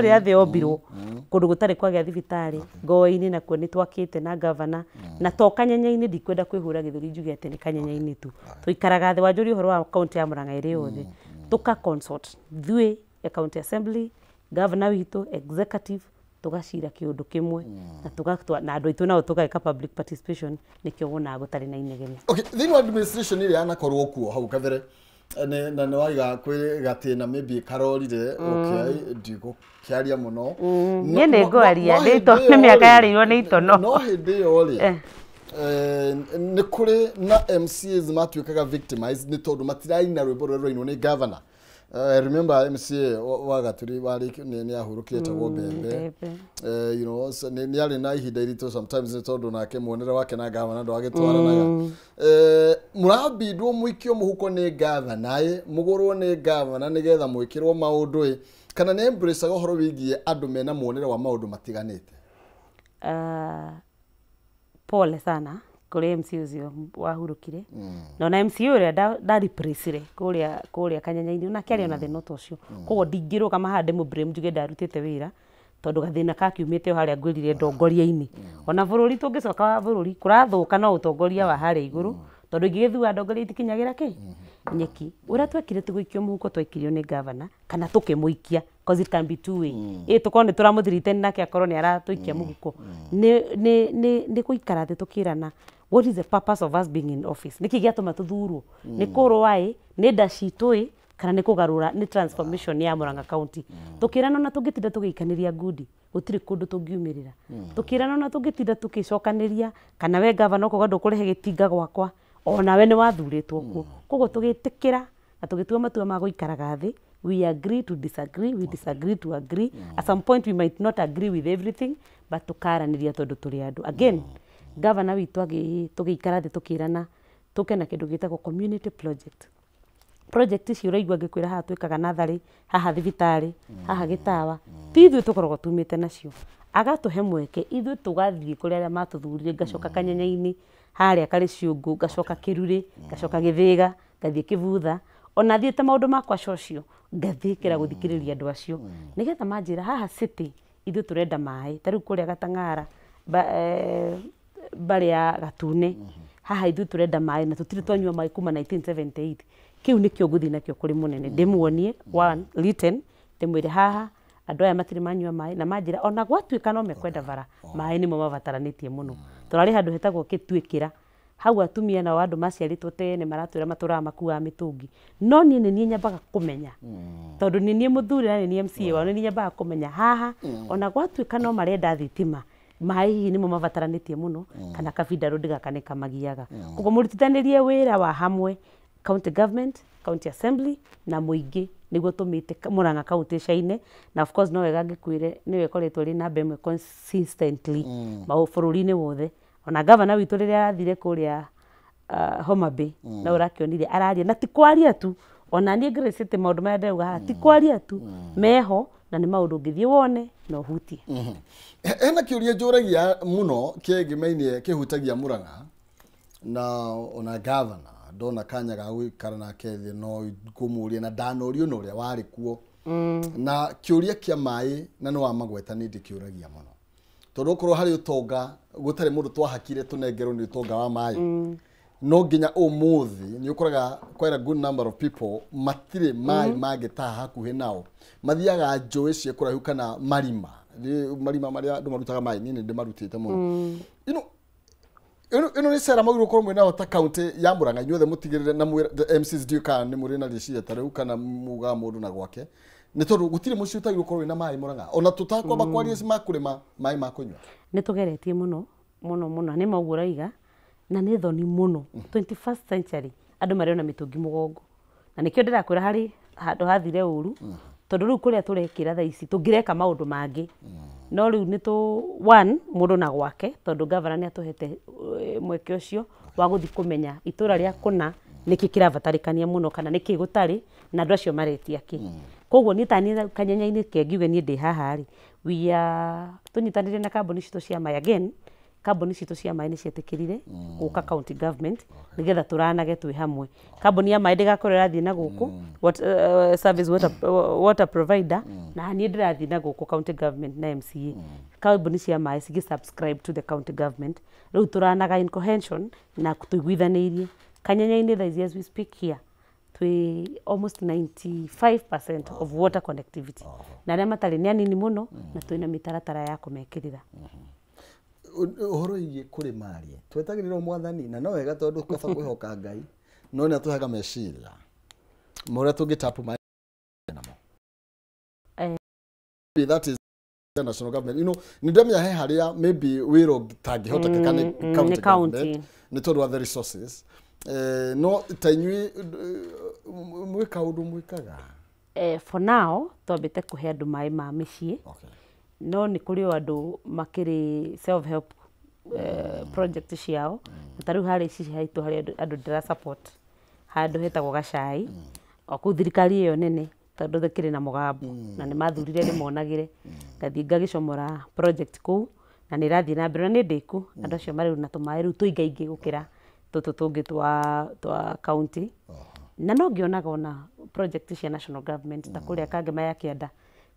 ria thĩ yombirwo kũndũ gũtarĩ kwagĩa thibitarĩ Ngoa-inĩ nakuo nĩ twakĩte na gavana na to Kanyenya-inĩ ndikwenda kwĩhũra gĩthũri njuge atĩ nĩ Kanyenya-inĩ tu tũikaraga thĩ wanjũria ũhoro wa kaunti ya Murang'a ĩrĩ yothe tũka consult ithuĩ ya county assembly governor witũ executive tũgacira kĩũndũ kĩmwe na andũ aitũ nao tũgeka public participation nĩkĩo wonaga gũtarĩ na inegene. Okay, thĩinĩ wa administration ĩrĩa yanakorwo kuo hau kabere na nĩ waiga kwĩ gatĩna maybe karorire okay ndigũkĩaria mũno niĩ nĩ ngwaria nĩ mĩaka yarĩirwo nĩ itono no hĩndĩ ĩyo rĩ nĩ kũrĩ na MCAs matuĩkaga victimized nĩ tondũ matiraina rwĩmbo rũrĩa rũrainwo nĩ governor. I remember MCA wa Gaturi nĩ ahurũkire tagwo Mbembe you know nĩ arĩ na ihinda iritũ sometimes nĩ tondũ nake muonere wake na governor ndwagĩtwaranaga mũrabindwo mũikio mũhuko nĩ governor mũgũrwo nĩ governor nĩgetha mwĩkĩrwo maũndũ kana nĩ embrace ũhoro wĩgiĩ andũ mena muonere wa maũndũ matiganĩte. Pole sana kuri MC ucio wahurukire no na MC uria replace kuria Kanyenya-inĩ na kĩarĩ ona thĩna ũcio koguo ndingĩrũga mahande mu blame njuge ndarutĩte wĩra tondũ gathĩna kakiumĩte harĩa ngwĩrire ndongoria-inĩ ona bũrũri tũngĩcoka bũrũri kũrathũka no ũtongoria wa harĩa igũrũ tondũ ingĩgĩthua ndongoria itikinyagira nyeki ũrĩa twekire tũgĩikio mũhuko twaikirio nĩ governor kana tũkĩmũikia because it can be two way tũkorwo nĩ tũramũthirite nake akorwo nĩ aratũikia mũhuko nĩ gũikara thĩ tũkĩrana what is the purpose of us being in office nĩkĩ gĩatũma tũthurwo nĩ kũrũa nĩ nda citũ kana nĩ kũgarũra nĩ transformation ya Murang'a County tũkĩrana na tũngĩtinda tũgĩikanĩria ngudi gũtirĩ kũndũ tũngiumĩrĩra tũkĩrana na tũngĩtinda tũgĩcokanĩria kana we governor ũkauga ndũkũrehe gĩtinga gwakwa ona we nĩ wathurĩtwo kuo koguo tũgĩtĩkĩra na tũgĩtua matua ma gũikaraga thĩ we agree to disagree we disagree to agree at some point we might not agree with everything but tũkaranĩria tondũ tũrĩ andũ again governor witũ tũgĩikara thĩ tũkĩrana tũke na kĩndũ gĩtagwo community project ici ũraigua ngĩkwĩra haha twĩkaga natharĩ haha thibitarĩ haha gĩtawa ti ithuĩ tũkoragwo tumĩte nacio agatũhe mweke ithuĩ tũgathiĩ kũrĩ arĩa matũthurire ngacoka Kanyenya-inĩ harĩa karĩ ciũngũ ngacoka Kĩrurĩ ngacoka Gĩthĩga ngathiĩ Kĩbutha ona thiĩte maũndũ makwa cocio ngathĩkĩra gũthikĩrĩria andũ acio nĩgetha manjĩra haha city ithuĩ tũrenda maĩ ta rĩu kũrĩa Gatang'ara barĩ ya Gatune haha ithuĩ tũrenda maĩ na tũtirĩ twanyua maĩ kuma 1978 kiu nikio nguthi nakio kuri munene ndimuonie one written ndimwire haha andu aya matiri manyua maĩ na manjira ona gwatuĩka no mekwenda bara maĩ nimo mabataranĩtie muno turari handu hetagwo Gĩtuĩkĩra hau atumia na andu maciarĩtwo tene maratwĩra matũraga makuaga mĩtũngi no niĩ nĩ niĩ nyambaga kũmenya tondũ nĩ niĩ mũthuri na nĩ niĩ MCA wao nĩ niĩ nyambaga kũmenya haha ona gwatuĩka no marenda thitima maĩ hihi nimo mabataranĩtie muno kana kabinda rũndiga kamagiaga koguo mũrutithanĩrie wĩra wa hamwe county government, county assembly na mũingĩ nĩguo tũmĩte Murang'a county caine na of course no wega ngĩkwĩre nĩ wekoretwo rĩ namba ĩmwe consistently bũrũri-inĩ wothe ona governor witũ rĩrĩa arathire kũrĩa Homa Bay na ũrakĩonire araria na ti kwaria tu ona niĩ ngĩrĩcĩte maũndũ maya ndĩrauga haha ti kwaria tu meho na nĩ maũndũ ũngĩthiĩ wone na ũhutie. Hena kĩũria njũragia mũno kĩngĩmainie kĩhutagia Murang'a na ona governor ndona kanya ga gũikara nake thĩ no ngũmũria na ndanorio na ũrĩa warĩ kuo na kĩũria kĩa maĩ na nĩ wa magweta nĩ ndĩkĩũragia mũno tondũ okorwo harĩ ũtonga gũtarĩ mũndũ twahakire tũnengerwo nĩ ũtonga wa maĩ no nginya ũmũthĩ nĩ ũkoraga quite a good number of people matirĩ maĩ mangĩtaha hakuhĩ nao mathiaga njũĩ cia kũraihu kana marima marĩa andũ marutaga maĩ niĩ nĩ ndĩmarutĩte mũno ino ni sera maguru ko mwena ta county ya Murang'a inyuothe mutigirire na MCs duka ni muri na riciria tare kana muga mundu na gwake ni tondu gutire mucio utagirwo ko wina maĩ Murang'a ona tutakwa bakwaria makurima maĩ makunywa ni tugeretie muno ni mauguraiga na ni thoni muno 21st century andu mariona mitungi mugongo na nikio ndirakwira hari handu hathire uru tondu riu kuria turekira tha ici tungireka maundu mangi no riu ni tu one mundu na gwake tondu governor ni atuhete mweke ucio wa guthi kumenya itura ria kuna niki kirabatarikania muno kana niki gutari na andu acio maretia ki koguo ni tani Kanyenya-inĩ kengiuge ni ndi haha ri we tunyitanire na kambuni citu cia mai again kambuni citũ cia maĩ nĩ cietĩkĩrire gũka county government nĩgetha tũranage twĩ hamwe. Kambuni ya maĩ ndĩgakorwo ĩrathiĩ na gũkũ service water provider na niĩ ndĩrathiĩ na gũkũ county government na MCA. Kambuni cia maĩ cigi subscribe to the county government. Rĩu tũranaga in cohesion na tũiguithanĩirie. Kanyanya-inĩ thaa ici as we speak here twi almost 95% of water connectivity. Na arĩa matarĩ nĩ anini mũno na twĩna mĩtaratara ya kũmekĩrĩra. Ũhoro igie kũrĩ marie twetagĩrĩrwo mwathani na no wega tondũ kaba kwĩhoka Ngai no nĩ atũhaga meciria mũrĩa tũngĩtapu maĩ namo. That is the national government. You know, nĩ ndĩmĩahe harĩa maybe wĩro tangĩhotekeka nĩ county nĩ tondũ wa the resources. No ta inyuĩ mwĩka ũndũ mwĩkaga? For now twambĩte kũhe andũ maĩ ma mĩciĩ. No nĩ kũrĩ o andũ makĩrĩ self help project ciao. Ta rĩu harĩa ici haitũ harĩa andũ ndĩra support handũ hetagwo Gacai o kũu thirikari ĩyo nene tondũ thikĩrĩ na mũgambo na nĩ mathurire nĩmonagĩre ngathiĩ ngagĩcomora project kũu na nĩ irathiĩ na mbere na nĩ ndĩku andũ acio marĩ na tũmaĩ rĩu tũingaingĩ gũkĩra tũtũ tũngĩ twa county. Na no ngĩonaga ona project cia national government ta kũrĩa Kangema ya Kĩanda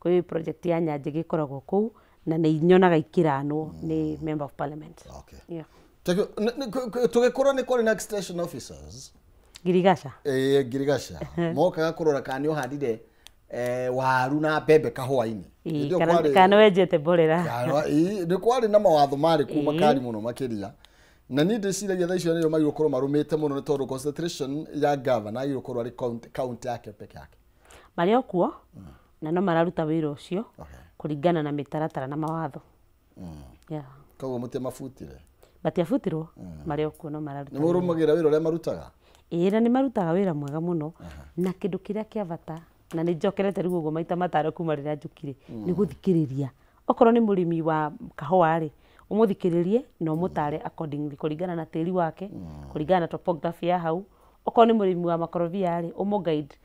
kwĩ project ya Nyanjĩ gĩkoragwo kũu na nĩ nyonaga ikiranwo nĩ member of parliament. Tũgĩkorwo nĩ kũrĩ na extension officers Girigaca Girigaca mokaga kũrora kana nĩ ũhandire waru na mbembe kahũa-inĩ kana wenjete mborera. Nĩ kwarĩ na mawatho marĩ kuuma kari mũno makĩria na niĩ ndĩciragia thaa icio nĩo magĩrĩirwo gũkorwo marũmĩte mũno nĩ tondũ concentration ya governor agĩrĩirwo gũkorwo arĩ county yake peke yake. Marĩ o kuo na no mararuta wĩra ũcio kũringana na mĩtaratara na mawatho. Koguo mũtiamabutire? Matiabutirwo, marĩ o kuo no mararuta. Nĩ mũrũmagĩrĩra wĩra ũrĩa marutaga? Ĩĩ na nĩ marutaga wĩra mwega mũno na kĩndũ kĩrĩa kĩa bata na nĩ njokerete rĩu ũguo maita matano kuma rĩrĩa njũkire nĩ gũthikĩrĩria. Okorwo nĩ mũrĩmi wa kahũa-rĩ ũmũthikĩrĩrie na ũmũtare accordingly kũringana na tĩri wake, kũringana na topography ya hau. Okorwo nĩ mũrĩmi wa makorobia-rĩ ũmũguide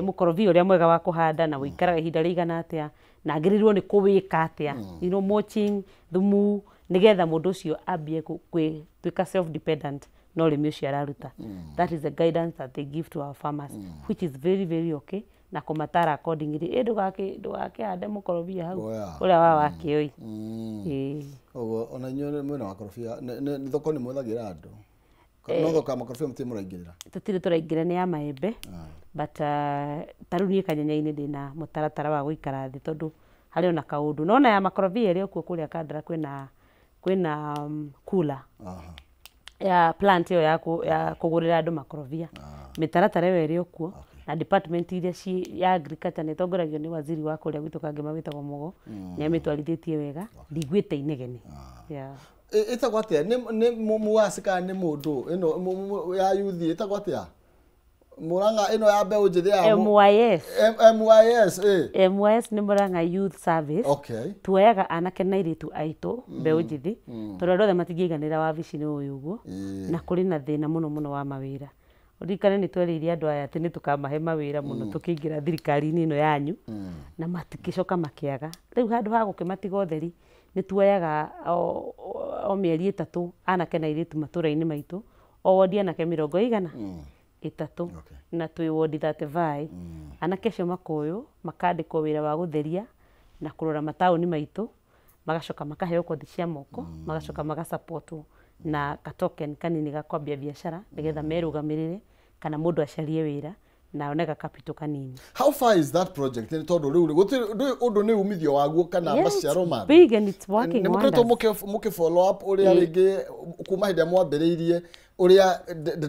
mũkorobia ũrĩa mwega wa kũhanda na wĩikaraga ihinda rĩigana atĩa na agĩrĩirwo nĩ kũwĩka atĩa, you know, mulching, thumu, nĩgetha mũndũ ũcio ambie gwĩtuĩka self dependent no ũrĩmi ũcio araruta. That is the guidance that they give to our farmers, which is very very okay na kũmatara accordingly. Ndũgakĩhande mũkorobia hau ũrĩa wakĩoi. Oguo ona inyuĩ mwĩna makorobia nĩ thoko nĩ mwethagĩra andũ? No thoko ya makorobia mũtirĩ mũraingĩrĩra? Tũtirĩ tũraingĩra nĩ ya maembe but ta rĩu niĩ Kanyanya-inĩ ndĩna mũtaratara wa gũikara thĩ tondũ harĩ ona kaũndũ no na ya makorobia ĩrĩ okuo kũrĩa Kandara kwĩna cooler ya plant ĩyo ya kũgũrĩra andũ makorobia. Mĩtaratara ĩyo ĩrĩ okuo na department iria ya agriculture nĩ tongoragio nĩ waziri wa kũrĩa gwitũ Kangema wĩtagwo Mogo nĩ amĩtwarithĩtie wega ndigwĩte inegene. Ĩtagwo atĩa nĩ mũwacika nĩ mũndũ ĩno ya yuthi ĩtagwo atĩa Murang'a ĩno ya mbeũ njĩthĩ ya MYS nĩ Murang'a Youth Service. Tuoyaga anake na airĩtu aitũ mbeũ njĩthĩ tondũ andũ othe matingĩiganĩra wabici-inĩ ũyũ ũguo na kũrĩ na thĩna mũno wa mawĩra. Ũririkane nĩ twerĩire andũ aya atĩ nĩ tũkamahe mawĩra mũno tũkĩingĩra thirikari-inĩ ĩno yanyu na matikĩcoka makĩaga. Rĩu handũ ha gũkĩmatiga ũtheri nĩ tuoyaga o mĩeri ĩtatũ anake na airĩtu matũra-inĩ maitũ o wodi anake 300 na twĩ wodi 35 anake acio makoywo makandĩkwo wĩra wa gũtheria na kũrora mataũni maitũ magacoka makaheo kothi cia moko magacoka magasupportwo na token kanini ga kwambia biacara nĩgetha merũgamĩrĩre kana mũndũ acarie wĩra na onega capital kanini. How far is that project? Nĩ tondũ rĩu ũndũ nĩ umithio waguo kana maciaro ma big and it's working wonders. Nĩ mũkĩ follow up ũrĩa rĩngĩ kuma hĩndĩ mwambĩrĩirie ũrĩa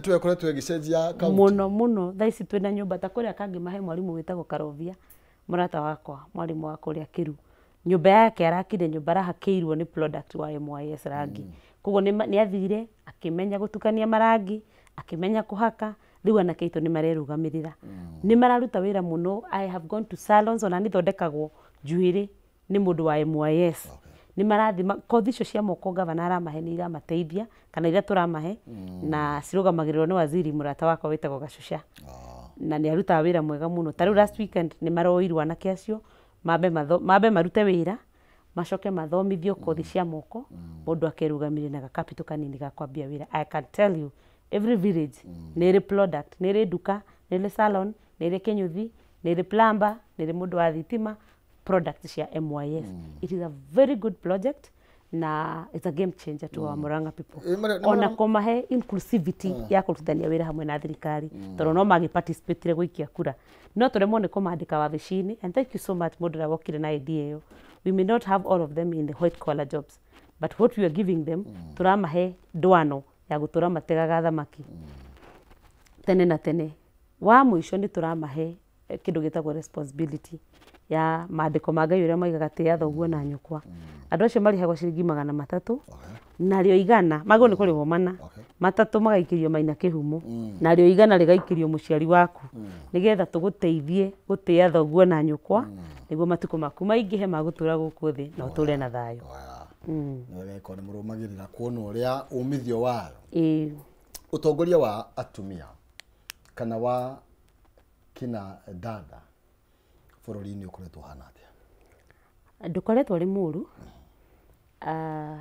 twĩkoretwo gĩcenjia county mũno thaa ici twĩna nyũmba ta kũrĩa Kangema he mwarimũ wĩtagwo Karovia mũrata wakwa mwarimũ wa kũrĩa Kiru nyũmba yake arakire nyũmba arahakĩirwo nĩ product wa MYS rangi. Koguo nĩ athire akĩmenya gũtukania marangi akĩmenya kũhaka rĩu anake aitũ nĩ marerũgamĩrĩra nĩ mararuta wĩra mũno. I have gone to salons ona nĩ thondekagwo njuĩrĩ nĩ mũndũ wa MYS nĩ marathi kothi icio cia moko gavana aramahe nĩ iramateithia kana iria tũramahe na cirũgamagĩrĩrwo nĩ waziri mũrata wakwa wĩtagwo Gacuca na nĩ arutaga wĩra mwega mũno. Ta rĩu last weekend nĩ maroirwo anake acio mambe marute wĩra macoke mathomithio kothi cia moko mundu akerugamire na capital kanini ga kwambia wira. I can tell you every village nĩ product, nĩ duka, nĩ salon, nĩ kinyuthi, nĩ plumber, nĩ mundu wa thitima, product cia MYF. It is a very good project na it's a game changer to our Murang'a people. Ona kumahe inclusivity ya kurutithania wira hamwe na thirikari tondũ no magi participate gwikia kura. No turemwo nĩ kũmandĩka wabici-inĩ, and thank you so much mundu na wokire na idea ĩyo. We may not have all of them in the white collar jobs, but what we are giving them turamahe ndwano ya gutura mategaga thamaki tene na tene. Wa muico ni turamahe kindu gitagwo responsibility ya maandiko ma Ngai uria maigaga tia thoguo na nyukwa. Andu acio marihagwo ciringi 300 na rĩo igana magwo nĩ kũrĩhwo mana matatũ magaikirio maina kĩhumo na rĩo igana rĩgaikirio mũciari waku nigetha tũgũteithie gũtĩa thoguo na nyukwa nĩguo matukũ maku maingĩhe magũtũra gũkũ thĩ na ũtũre na thayũ. Nĩ ko nĩ mũrũmagĩrĩra kuona ũrĩa umithio wayo. Utongoria wa atumia kana wa kina dada bũrũri-inĩ ũkoretwo hana atĩa? Ndũkoretwo arĩ mũru.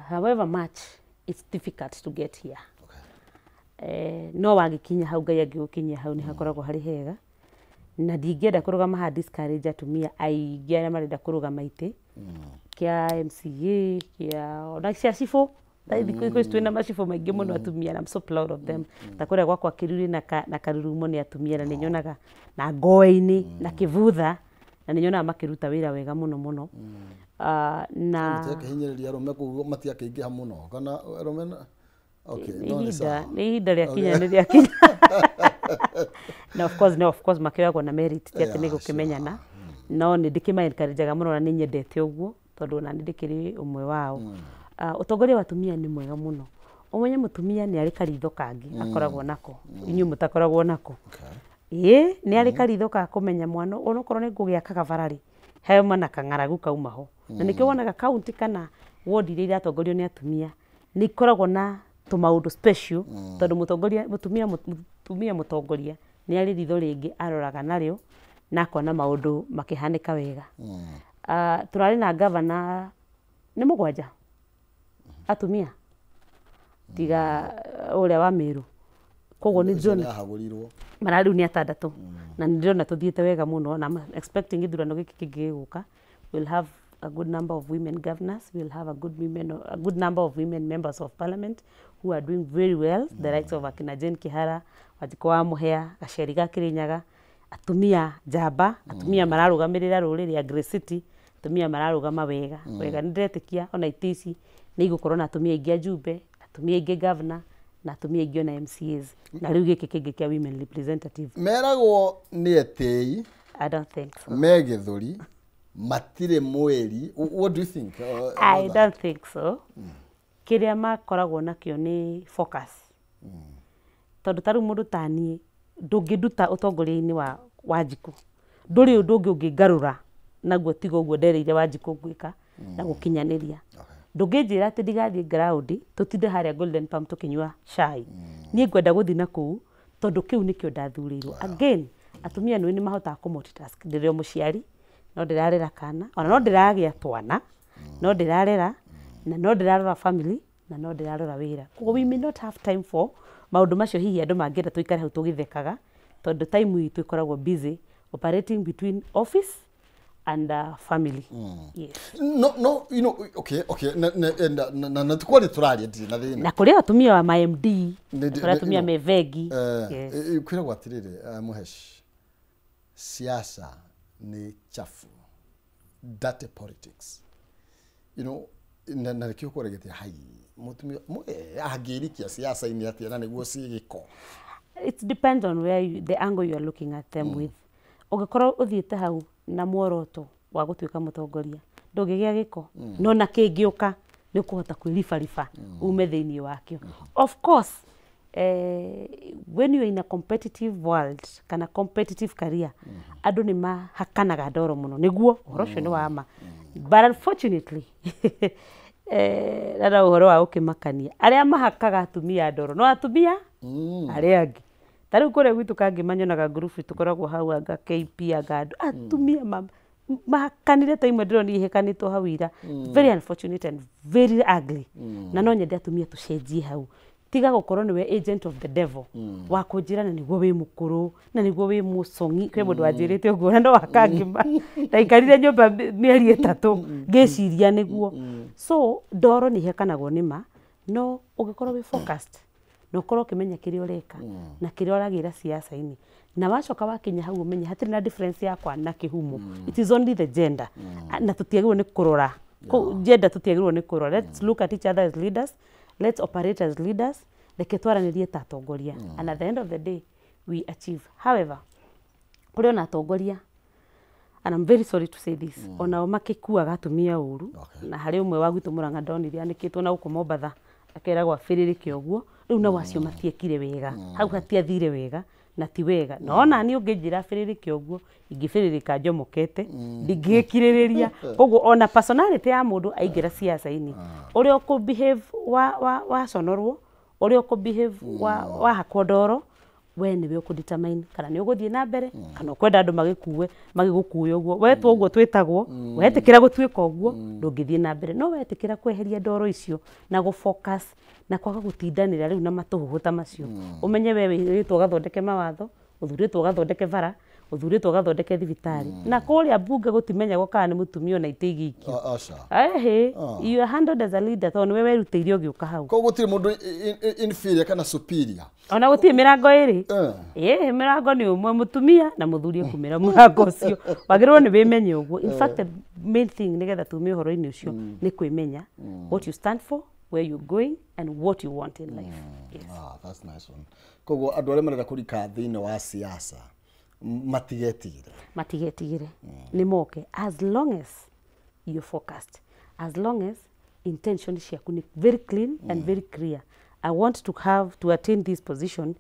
However much it's difficult to get here. No wagĩkinya hau Ngai angĩgũkinyia hau nĩ hakoragwo harĩ hega, na ndingĩenda kũrũgama ha discourage atumia aingĩ arĩa marenda kũrũgama itĩ kĩa MCA kĩa ona cia cibũ. Thikũ ici twĩna macibũ maingĩ mũno atumia, and I'm so proud of them. Ta kũrĩa gwakwa Kĩruri na Karurumo nĩ atumia na nĩ nyonaga na Ngoĩ-inĩ na Kĩvutha na nĩ nyonaga makĩruta wĩra wega mũno mũno. Na hinyĩrĩria arũme kũu matiakĩingĩha mũno kana arũme. Okay, nĩ ihinda rĩakinya nĩ rĩakinya. Na of course makĩoyagwo na merit ti atĩ nĩ gũkĩmenyana, no nĩ ndĩkĩma-encourageaga mũno na nĩ nyendete ũguo tondũ ona nĩ ndĩkĩrĩ ũmwe wao. Ũtongoria wa atumia nĩ mwega mũno. Ũmenye mũtumia nĩ arĩ karitho kangĩ akoragwo nako inyuĩ mũtakoragwo nako. Nĩ arĩ karitho ka kũmenya mwana onokorwo nĩ ngũgĩaka gabararĩ hema na kang'aragu kauma ho. Na nĩkĩo wonaga kaunti kana ward iria iratongorio nĩ atumia nĩ ikoragwo na tũmaũndũ special tondũ mũtumia mũtongoria nĩ arĩ ritho rĩngĩ aroraga narĩo na akona maũndũ makĩhanĩka wega. Tũrarĩ na gavana nĩ mũgwanja atumia tiga ũrĩa wa Meru, koguo nĩ ndĩrona mararĩ nĩ 6 na nĩ ndĩrona tũthiĩte wega mũno na I'm expecting ithurano gĩkĩ kĩngĩ gĩgũka we'll have a good number of women governors, we'll have a good number of women members of parliament who are doing very well, the likes of akina Jane Kihara, Wanjikũ wa Mũhĩa, Gaceri ga Kĩrĩnyaga, atumia njamba, atumia mararũgamĩrĩra rũrĩrĩ a Grey City, atumia mararũgama wega wega. Nĩ ndĩretĩkia ona itĩ ici nĩ igũkorwo na atumia aingĩ ajumbe, atumia aingĩ governor na atumia aingĩ ona MCAs na rĩu gĩkĩ kĩngĩ kĩa women representative. Meragwo nĩ etĩi. I don't think so. Megĩthũri matire mweri. What do you think? I don't think so. Kĩrĩa makoragwo nakĩo nĩ focus. Tondũ tarĩu mũndũ ta niĩ ndũngĩnduta ũtongoria-inĩ wa Wanjikũ, ndũrĩ ũndũ ũngĩ ũngĩngarũra naguo tiga ũguo ndereire Wanjikũ gwĩka na gũkinyanĩria. Ndũngĩnjĩra atĩ ndigathiĩ ground tũtinde harĩa Golden Palm tũkĩnyua cai. Niĩ ngwenda gũthiĩ na kũu tondũ kĩu nĩkĩo ndathurĩirwo. Again atumia nĩ mahotaga kũ-multitask. Ndĩrĩ mũciari no ndĩrarera kana ona no ndĩragĩa twana no ndĩrarera na no ndĩrarora family na no ndĩrarora wĩra. Koguo we may not have time for maũndũ macio hihi andũ mangĩenda tũikare hau tũgĩthekaga tondũ time itũ ĩkoragwo busy operating between office and family. Yes. No, you know, okay. Na tukwari turaria ndi na thina. Na kũrĩ atumia wa MD, kũrĩ atumia mevengi. Yes. Kwĩra gwatirĩrĩ Muhesh. Siasa ni chafu. Dirty politics. You know, na rĩkĩo kũregetia hai. Mutumia angĩrikia siasa-inĩ atĩa na nĩguo cigĩko. It depends on the angle you are looking at them with. Ũngĩkorwo ũthiĩte hau na muoroto wa gũtuĩka mũtongoria ndũngĩgĩa gĩko no na kĩngĩũka nĩ ũkũhota kwĩribariba ume thĩinĩ wakĩo. Of course when you are in a competitive world kana competitive career andũ nĩ mahakanaga ndoro mũno nĩguo ũhoro ũcio nĩ wa ma. But unfortunately rara ũhoro wa ũkĩmakania arĩa mahakaga atumia ndoro no atumia arĩa angĩ. Tarĩu kũrĩa gwitũ kangĩ manyonaga group tukoragwo hau anga KP anga andũ atumia makanire ta imwe ndĩrona ihekanĩtwo hau ira. Very unfortunate and very ugly. Na no nyende atumia tũcenjie hau. Tiga gũkorwo nĩwe agent of the devil wa kũnjĩra na nĩguo wĩ mũkũrũ na nĩguo wĩ mũcong'i. Kwĩ mũndũ wanjĩrĩte ũguo na no akangĩma ndaikarire nyũmba mĩeri 3 ngĩciria nĩguo. So ndoro nĩ ihekanagwo nĩma, no ũngĩkorwo wĩ focused na ũkorwo ũkĩmenya kĩrĩa ũreka na kĩrĩa ũragĩra siasa-inĩ na wacoka wakinya hau ũmenye hatirĩ na difference yakwa na kĩhumo. It is only the gender. Na tũtiagĩrĩirwo nĩ kũrora gender, tũtiagĩrĩirwo nĩ kũrora. Let's look at each other as leaders. Let's operate as leaders. Reke twaranĩrie ta atongoria. And at the end of the day, we achieve. However, kũrĩ ona atongoria, and I'm very sorry to say this, onao makĩkuaga atumia ũru. Na harĩ ũmwe wa gwitũ Mũrang'a ndonire anĩkĩtwo na gũkũ Mombatha akeragwo abĩrĩrĩke ũguo. Rĩu nao acio matiekire wega. Hau hatiathire wega na ti wega. No ona niĩ ũngĩnjĩra abĩrĩrĩke ũguo, ingĩbĩrĩrĩka njomokete, ndingĩkirĩrĩria. Koguo ona personality ya mũndũ aingĩra siasa-inĩ, ũrĩa ũkũ-behave waconorwo, ũrĩa ũkũ-behave wahakwo ndoro, we nĩwe ũkũ-determine kana nĩ ũgũthiĩ na mbere kana ũkwenda andũ magĩgũkuue ũguo. Wetwo ũguo twĩtagwo, wetĩkĩra gũtuĩka ũguo, ndũngĩthiĩ na mbere. No wetĩkĩra kweheria ndoro icio na gũ-focus na kwaga gũtindanĩra rĩu na matũhũhũ ta macio. Ũmenye we wĩrĩtwo ũgathondeke mawatho, ũthurĩtwo ũgathondeke bara, ũthurĩtwo ũgathondeke thibitarĩ. Na kũrĩa mbunge gũtimenyagwo kana nĩ mũtumia ona ite igĩikio. You are handled as a leader tondũ nĩwe werutĩire ũgĩũka hau. Koguo gũtirĩ mũndũ inferior kana superior. Ona gũtirĩ mĩrango ĩrĩ. Mĩrango nĩ ũmwe, mũtumia na mũthuri ekumĩra mũrango ũcio. Wagĩrĩirwo nĩ wĩmenye ũguo. In fact, the main thing nĩgetha tume ũhoro-inĩ ũcio nĩ kwĩmenya what you stand for, where you're going and what you want in life. Yes. That's nice one. Koguo andũ arĩa marenda kũrika thĩinĩ wa siasa matigetigire. Nĩ moke as long as you're focused, as long as intention ciaku nĩ very clean and very clear. I want to attain this position